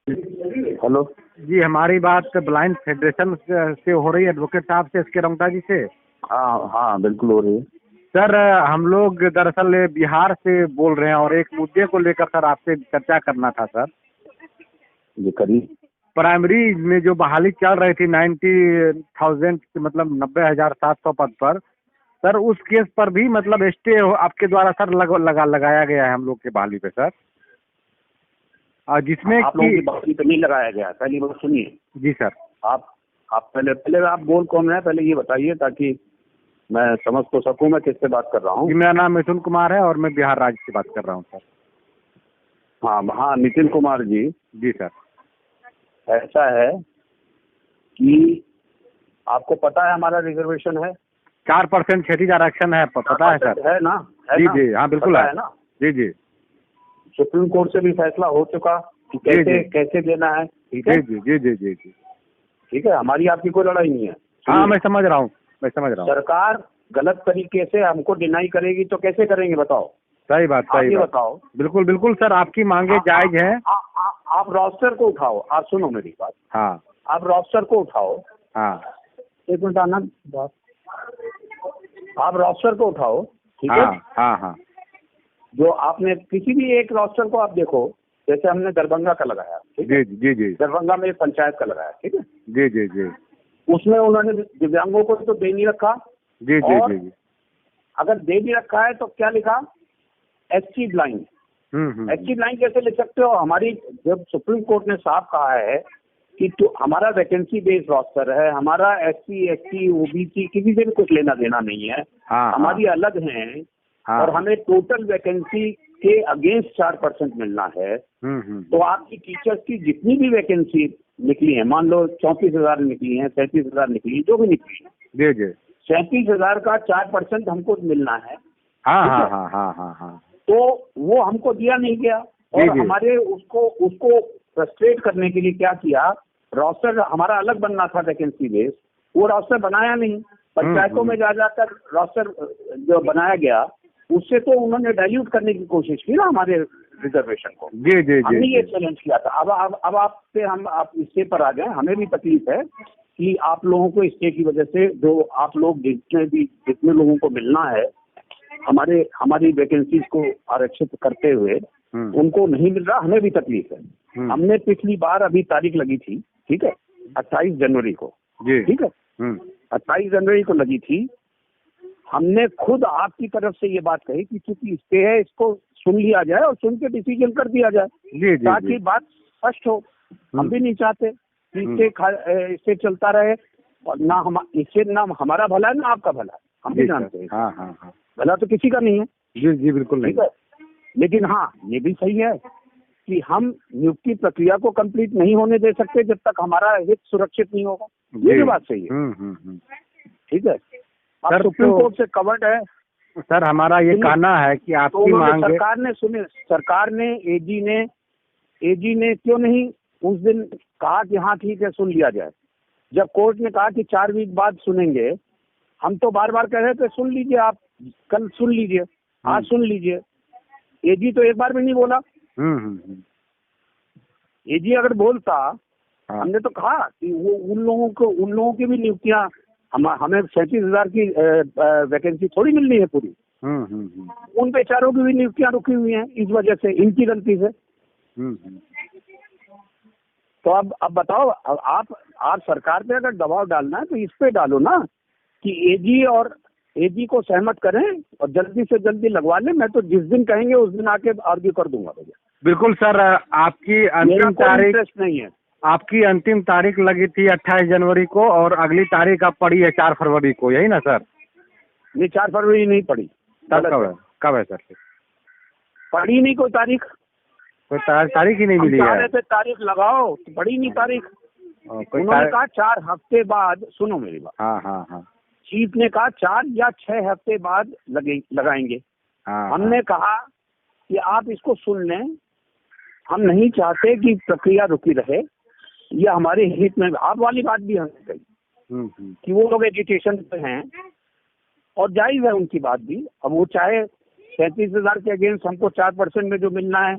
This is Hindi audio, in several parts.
हेलो। जी, हमारी बात ब्लाइंड फेडरेशन से हो रही है, एडवोकेट साहब से, एसके रमता जी से। हाँ हाँ, बिल्कुल हो रही है। सर, हम लोग दरअसल बिहार से बोल रहे हैं और एक मुद्दे को लेकर सर आपसे चर्चा करना था सर। ये करिए। प्राइमरी में जो बहाली चल रही थी 90,000 मतलब 90,700 पद पर, सर उस केस पर भी मतलब स्टे आपके द्वारा सर लगाया गया है हम लोग के बहाली पे सर, और जिसमें आप लोगों की बहाली पे नहीं लगाया गया, पहली बात सुनिए। जी सर। आप पहले आप बोल कौन रहे हैं, पहले ये बताइए ताकि मैं समझ तो सकूं मैं किससे बात कर रहा जी, हूँ। मेरा नाम मिथुन कुमार है और मैं बिहार राज्य से बात कर रहा हूँ सर। हाँ हाँ, नितिन कुमार जी। जी सर। ऐसा है कि आपको पता है हमारा रिजर्वेशन है 4% क्षैतिज आरक्षण है, पता है सर। है ना? है जी ना? जी, हाँ बिल्कुल पता है है ना? जी जी सुप्रीम कोर्ट से भी फैसला हो चुका कि जी कैसे जी कैसे देना है। ठीक है, जी जी जी जी जी। ठीक है, हमारी आपकी कोई लड़ाई नहीं है। हाँ, सुनिए, मैं समझ रहा हूँ, मैं समझ रहा हूँ। सरकार गलत तरीके से हमको डिनाई करेगी तो कैसे करेंगे बताओ? सही बात, आप सही ये बात। बताओ। बिल्कुल बिल्कुल सर, आपकी मांगे जायज हैं। आप रोस्टर को उठाओ, आप सुनो मेरी बात। हाँ आप रोस्टर को उठाओ। हाँ एक मिनट आना बात। आप रोस्टर को उठाओ, ठीक है? हाँ हाँ हाँ जो आपने किसी भी एक रोस्टर को आप देखो, जैसे हमने दरभंगा का लगाया, ठीक है? जी जी जी दरभंगा में पंचायत का लगाया, ठीक है? जी जी जी उसमें उन्होंने दिव्यांगों को तो दे नहीं रखा। जी जी और जी जी। अगर दे भी रखा है तो क्या लिखा? SC blind. एससी ब्लाइंड कैसे लिख सकते हो? हमारी जब सुप्रीम कोर्ट ने साफ कहा है कि तो हमारा वैकेंसी बेस्ड रोस्टर है, हमारा एससी एसटी ओबीसी किसी से भी कुछ लेना देना नहीं है। हाँ हमारी अलग है। हाँ। और हमें टोटल वैकेंसी के अगेंस्ट 4% मिलना है। तो आपकी टीचर्स की जितनी भी वैकेंसी निकली है, मान लो 34,000 निकली है, 37,000 निकली, जो भी निकली है, जी जी। 37,000 का 4% हमको मिलना है। हाँ ठीक हाँ है? हाँ हाँ हाँ हाँ। तो वो हमको दिया नहीं गया। जी और जी। हमारे उसको फ्रस्ट्रेट करने के लिए क्या किया, रोस्टर हमारा अलग बनना था वैकेंसी बेस, वो रोस्टर बनाया नहीं। पंचायतों में जा जाकर रोस्टर जो बनाया गया, उससे तो उन्होंने डाइल्यूट करने की कोशिश की ना हमारे रिजर्वेशन को। जी जी हमने जी ये चैलेंज किया था। अब आपसे आप इससे पर आ गए। हमें भी तकलीफ है कि आप लोगों को इसके की वजह से जो आप लोग जितने लोगों को मिलना है, हमारी वैकेंसीज को आरक्षित करते हुए उनको नहीं मिल रहा, हमें भी तकलीफ है। हमने पिछली बार अभी तारीख लगी थी, ठीक है, 28 जनवरी को, ठीक है, 28 जनवरी को लगी थी। हमने खुद आपकी तरफ से ये बात कही कि चूंकि स्टे है, इसको सुन लिया जाए और सुन के डिसीजन कर दिया जाए, जी जी ताकि बात स्पष्ट हो। हम भी नहीं चाहते कि इससे चलता रहे और इससे ना हमारा भला है ना आपका भला है, हम भी जानते हैं। हाँ हाँ हाँ। भला तो किसी का नहीं है। जी जी, बिल्कुल नहीं। ठीक है, लेकिन हाँ ये भी सही है कि हम नियुक्ति प्रक्रिया को कंप्लीट नहीं होने दे सकते जब तक हमारा हित सुरक्षित नहीं होगा। ये भी बात सही है। ठीक है, अब सुप्रीम कोर्ट से कवर्ड है। सर, हमारा ये कहना है कि आपकी मांग सरकार ने एजी ने क्यों नहीं उस दिन कहा कि हाँ ठीक है सुन लिया जाए, जब कोर्ट ने कहा कि 4 वीक बाद सुनेंगे। हम तो बार बार कह रहे थे सुन लीजिए, आप कल सुन लीजिए, आज सुन लीजिए। एजी तो एक बार भी नहीं बोला। एजी अगर बोलता, हमने तो कहा कि वो उन लोगों की भी नियुक्तियां, हमें 37,000 की वैकेंसी थोड़ी मिलनी है पूरी। उन बेचारों की भी नियुक्तियां रुकी हुई हैं इस वजह से, इनकी गलती से। तो अब बताओ, अब आप सरकार पे अगर दबाव डालना है तो इस पे डालो ना कि एजी को सहमत करें और जल्दी से जल्दी लगवा लें। मैं तो जिस दिन कहेंगे उस दिन आके आर्ग्यू कर दूंगा भैया। बिल्कुल सर, आपकी अंतिम तारीख इंटरेस्ट नहीं है। आपकी अंतिम तारीख लगी थी 28 जनवरी को और अगली तारीख अब पड़ी है 4 फरवरी को, यही ना सर? नहीं, 4 फरवरी नहीं पड़ी। कब है सर? पड़ी नहीं कोई तारीख। कोई तारीख ही नहीं मिली है। तारीख लगाओ तो पड़ी नहीं तारीख। उन्होंने कहा 4 हफ्ते बाद, सुनो मेरी बात। हाँ हाँ हाँ। चीफ ने कहा 4 या 6 हफ्ते बाद लगाएंगे। हमने कहा कि आप इसको सुन लें, हम नहीं चाहते कि प्रक्रिया रुकी रहे, ये हमारे हित में। आप वाली बात भी हमने कही कि वो लोग एजुकेशन पे हैं और जायज है उनकी बात भी। अब वो चाहे 37,000 के अगेंस्ट हमको 4% में जो मिलना है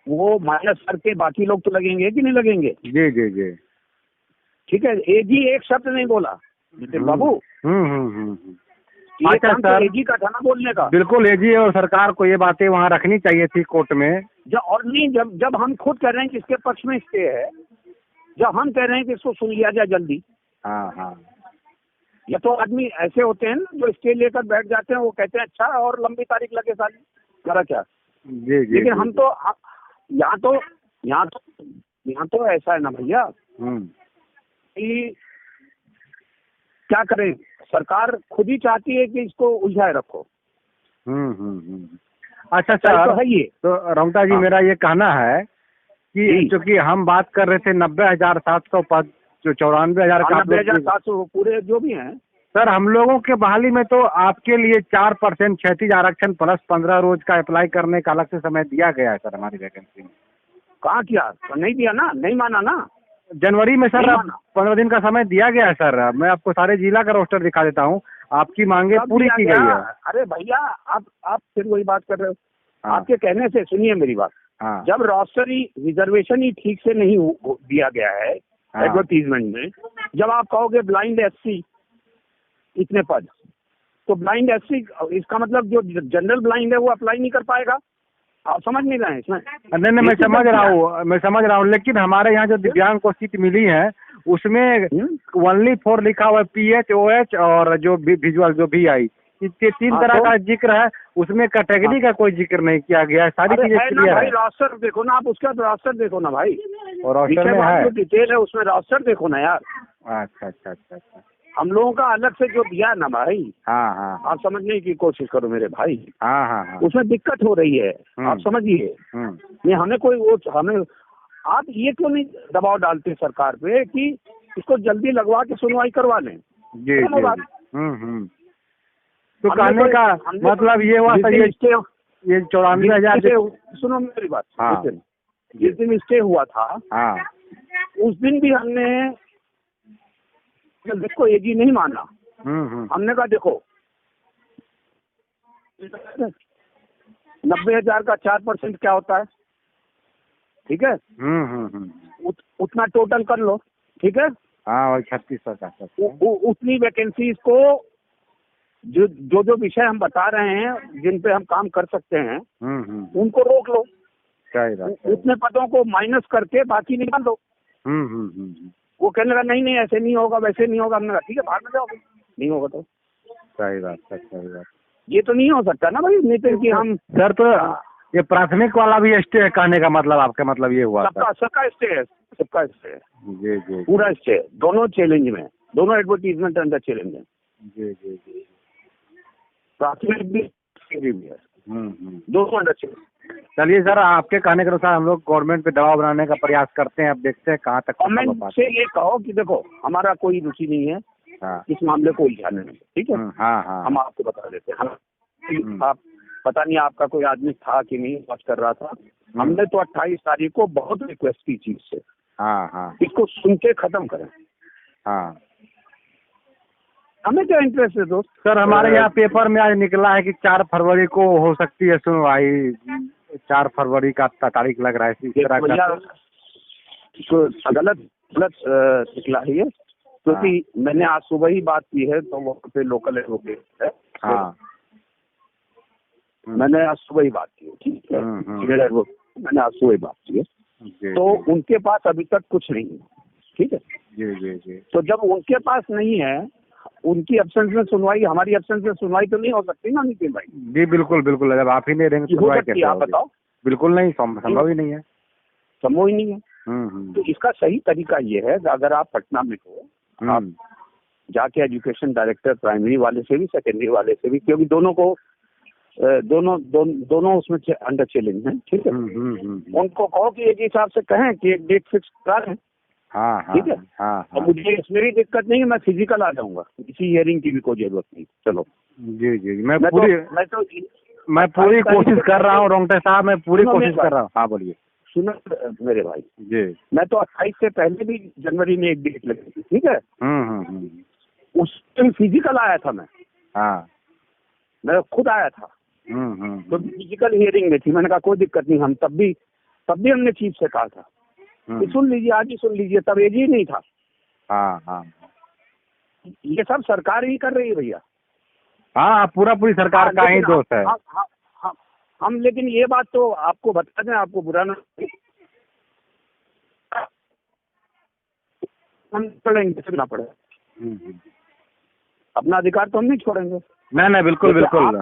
वो माइनस करके बाकी लोग तो लगेंगे कि नहीं लगेंगे? जी जी जी। ठीक है, एजी एक शब्द नहीं बोला नितिन बाबू। ये अच्छा काम तो सर, एजी का था ना बोलने का। बिल्कुल एजी और सरकार को ये बातें वहाँ रखनी चाहिए थी कोर्ट में। और नहीं, जब जब हम खुद कह रहे हैं कि इसके पक्ष में स्टे है, जब हम कह रहे हैं कि इसको सुन लिया जाए जल्दी। हाँ हाँ। या तो आदमी ऐसे होते हैं ना जो स्टे लेकर बैठ जाते हैं, वो कहते हैं अच्छा और लंबी तारीख लगे साली, करा क्या। जी जी। लेकिन हम तो यहाँ तो ऐसा है ना भैया कि क्या करें, सरकार खुद ही चाहती है कि इसको उलझाए रखो। अच्छा सर, तो है ये। तो रमता जी, हाँ। मेरा ये कहना है कि चूंकि हम बात कर रहे थे 90,700 पद, जो 94,000 का 90,700 पूरे जो भी हैं सर, हम लोगों के बहाली में तो आपके लिए 4% क्षैतिज आरक्षण प्लस 15 रोज का अप्लाई करने का अलग से समय दिया गया है सर हमारी वैकेंसी में। कहाँ किया? तो नहीं दिया ना, नहीं माना ना। जनवरी में सर नहीं माना। 15 दिन का समय दिया गया है सर। मैं आपको सारे जिला का रोस्टर दिखा देता हूँ, आपकी मांगे सब पूरी दिया की गया। गई है। अरे भैया, आप फिर वही बात कर रहे हो। हाँ। आपके कहने से सुनिए मेरी बात। हाँ। जब रोस्टर ही रिजर्वेशन ही ठीक से नहीं दिया गया है हाँ। एडवर्टीजमेंट में, जब आप कहोगे ब्लाइंड एससी इतने पद, तो ब्लाइंड एससी इसका मतलब जो जनरल ब्लाइंड है वो अप्लाई नहीं कर पाएगा। आप समझ नहीं रहे हैं इसमें? नहीं, मैं समझ रहा हूँ, लेकिन हमारे यहाँ जो दिव्यांग को सीट मिली है उसमें ओनली 4 लिखा हुआ है, PH OH और जो विजुअल जो VI, 3 तरह का जिक्र है। उसमें कैटेगरी का कोई जिक्र नहीं किया गया है, सारी चीजें क्लियर है। भाई रोस्टर देखो ना आप, उसका रोस्टर देखो ना भाई, और रोस्टर में है जो डिटेल है उसमें रोस्टर देखो ना यार। अच्छा अच्छा अच्छा अच्छा। हम लोगों का अलग से जो दिया है ना भाई। हाँ हाँ। आप समझने की कोशिश करो मेरे भाई। हाँ हाँ हाँ। उसमें दिक्कत हो रही है, आप समझिए। नहीं हमें कोई वो हमें आप ये क्यों नहीं दबाव डालते सरकार पे कि इसको जल्दी लगवा के सुनवाई करवा लें। जी जी। तो कहने का मतलब ये हुआ सर, ये 94,000। सुनो मेरी बात। हाँ। जिस दिन स्टे हुआ था, हाँ, उस दिन भी हमने देखो एजी नहीं माना। हमने कहा देखो 90,000 का 4% क्या होता है, ठीक है। उतना टोटल कर लो, ठीक है। हाँ, वही 3600 का। उतनी वैकेंसीज को जो विषय हम बता रहे हैं जिन पे हम काम कर सकते हैं, उनको रोक लो। उतने पदों को माइनस करके बाकी निकाल दो। वो कहने लगा नहीं ऐसे नहीं होगा, वैसे नहीं होगा। हमने कहा ठीक है, भाग में जाओ, नहीं होगा तो। सही बात। ये तो नहीं हो सकता ना भाई नितिन की हम सर, तो ये प्राथमिक वाला भी स्टे है कहने का मतलब, आपका मतलब ये हुआ? सबका स्टे है, सबका स्टे है। जी जी। पूरा स्टे, दोनों चैलेंज में, दोनों एडवर्टीजमेंट अंडर चैलेंज है। जी जी जी। प्राथमिक भी है, दोनों अंडर चैलेंज। चलिए सर, आपके कहने के अनुसार हम लोग गवर्नमेंट पे दबाव बनाने का प्रयास करते हैं। अब देखते हैं कहाँ तक। गवर्नमेंट से ये कहो कि देखो हमारा कोई रुचि नहीं है। हाँ। इस मामले को उलझाने में, ठीक है। हाँ हाँ। हम आपको बता देते हैं। आप पता नहीं आपका कोई आदमी था कि नहीं, बात कर रहा था। हमने तो 28 तारीख को बहुत रिक्वेस्ट की चीज से। हाँ हाँ। इसको सुन के खत्म करें। हाँ, हमें क्या इंटरेस्ट है दोस्त। सर, हमारे यहाँ पेपर में आज निकला है कि 4 फरवरी को हो सकती है सुनवाई। 4 फरवरी का तारीख लग रहा है इस तरह का। गलत निकला है ये, क्योंकि मैंने आज सुबह ही बात की है, तो वहाँ पे लोकल एडवोकेट है। हाँ, मैंने आज सुबह ही बात की है, ठीक है। मैंने आज सुबह ही बात की है, तो उनके पास अभी तक कुछ नहीं है, ठीक है। जी जी जी। तो जब उनके पास नहीं है, उनकी एब्सेंस में सुनवाई, हमारी एब्सेंस में सुनवाई तो नहीं हो सकती ना नितिन भाई। जी बिल्कुल बिल्कुल, जब आप ही नहीं रहेंगे सुनवाई कैसे होगी? आप बताओ। बिल्कुल नहीं, संभव ही नहीं है, संभव ही नहीं है। तो इसका सही तरीका ये है, अगर आप पटना में हो, आप जाके एजुकेशन डायरेक्टर प्राइमरी वाले से भी, सेकेंडरी वाले से भी, क्योंकि दोनों को दोनों उसमें अंडर चैलेंज है, ठीक है। उनको कहो कि एक हिसाब से कहें कि एक डेट फिक्स करा लें। हाँ, ठीक है। हाँ, और मुझे इसमें भी दिक्कत नहीं है, मैं फिजिकल आ जाऊंगा, किसी हियरिंग की भी कोई जरूरत नहीं। चलो। जी जी, मैं पूरी कोशिश कर रहा हूँ रोंगटे साहब, मैं पूरी कोशिश कर रहा हूँ। हाँ बोलिए। सुनो मेरे भाई जी, मैं तो 28 से पहले भी जनवरी में एक डेट लगी थी, ठीक है। उस दिन फिजिकल आया था मैं। हाँ, मैं खुद आया था। तो फिजिकल हियरिंग में थी। मैंने कहा कोई दिक्कत नहीं, हम तब भी तब भी हमने चीफ से कहा था कि सुन लीजिए, आज ही सुन लीजिए, तब एज ही नहीं था। हाँ हाँ ये सब सरकार ही कर रही है भैया। हाँ, पूरी सरकार का ही दोष है। हम लेकिन ये बात तो आपको बता दें, आपको बुरा ना, हम छोड़ेंगे ना पड़े, अपना अधिकार तो हम नहीं छोड़ेंगे। नहीं बिल्कुल बिल्कुल।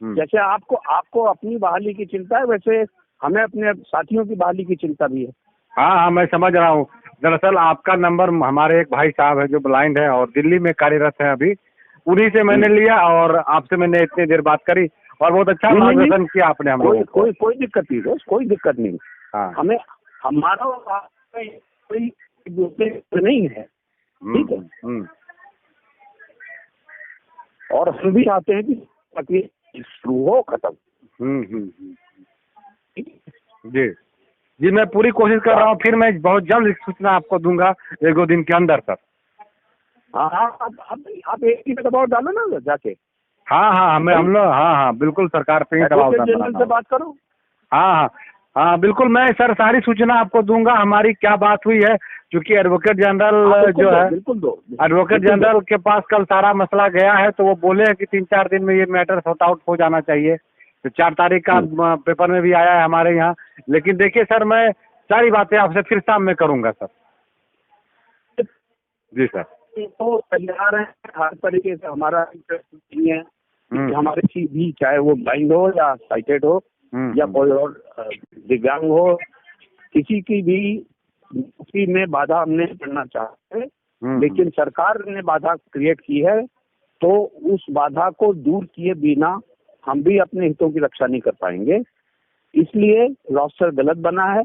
जैसे आपको अपनी बहाली की चिंता है, वैसे हमें अपने साथियों की बहाली की चिंता भी है। हाँ, मैं समझ रहा हूँ। दरअसल आपका नंबर हमारे एक भाई साहब है जो ब्लाइंड है और दिल्ली में कार्यरत है अभी, उन्हीं से मैंने लिया और आपसे मैंने इतनी देर बात करी और बहुत अच्छा मार्गदर्शन किया आपने हम लोगों को। कोई दिक्कत नहीं दोस्त, कोई दिक्कत नहीं। हाँ। हमें हमारा कोई नहीं है, ठीक है। और हम भी चाहते हैं कि शुरू हो, खत्म। जी, मैं पूरी कोशिश कर रहा हूँ, फिर मैं बहुत जल्द सूचना आपको दूंगा 1-2 दिन के अंदर सर। हाँ, आप एक ही दबाव डालो ना जाके। हाँ, हम लोग हाँ बिल्कुल सरकार पे ही दबाव डाल रहा हूं। से बात करो। हाँ बिल्कुल, मैं सर सारी सूचना आपको दूंगा हमारी क्या बात हुई है, क्योंकि एडवोकेट जनरल जो है, एडवोकेट जनरल के पास कल सारा मसला गया है, तो वो बोले हैं कि 3-4 दिन में ये मैटर सॉर्ट आउट हो जाना चाहिए। तो 4 तारीख का पेपर में भी आया है हमारे यहाँ। लेकिन देखिए सर, मैं सारी बातें आपसे फिर शाम में करूँगा सर। जी सर। तो तैयार है, हर तरीके से हमारा इंटरेस्ट नहीं है कि हमारे चीज भी, चाहे वो ब्लाइंड हो या साइटेड हो या कोई और दिव्यांग हो, किसी की भी नौकरी में बाधा हम नहीं करना चाहते। लेकिन सरकार ने बाधा क्रिएट की है, तो उस बाधा को दूर किए बिना हम भी अपने हितों की रक्षा नहीं कर पाएंगे। इसलिए रोस्टर गलत बना है।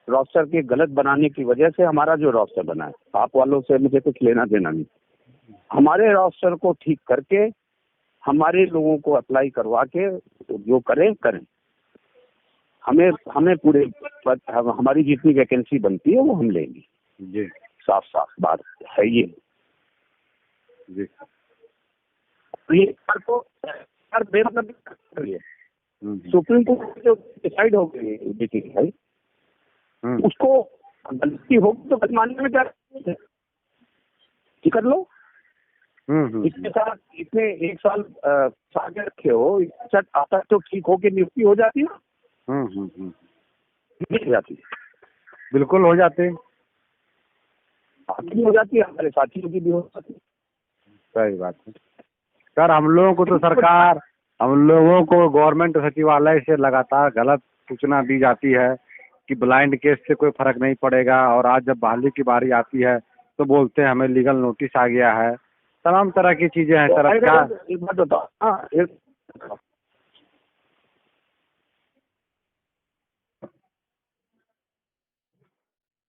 रोस्टर के गलत बनाने की वजह से हमारा जो रोस्टर बना है, आप वालों से मुझे कुछ लेना देना नहीं। हमारे रोस्टर को ठीक करके हमारे लोगों को अप्लाई करवा के जो करें। हमें पूरे हमारी जितनी वैकेंसी बनती है वो हम लेंगे। जी, साफ बात है ये। जी, ये को बेमतलब सुप्रीम कोर्ट जो डिसाइड हो गई भाई, उसको गलती होगी तो मानने में क्या कर लो। इसके साथ इतने 1 साल आगे रखे हो, आता तो ठीक हो के नियुक्ति हो जाती ना। नहीं हो जाती, बिल्कुल हो जाते, आपकी भी हो जाती है, हमारे साथियों की भी हो जाती है। सही बात है सर। हम लोगों को तो सरकार, हम लोगों को गवर्नमेंट सचिवालय से लगातार गलत सूचना दी जाती है कि ब्लाइंड केस से कोई फर्क नहीं पड़ेगा, और आज जब बहाली की बारी आती है तो बोलते हैं हमें लीगल नोटिस आ गया है। तमाम तरह की चीजें हैं सर। क्या एक बात बताओ,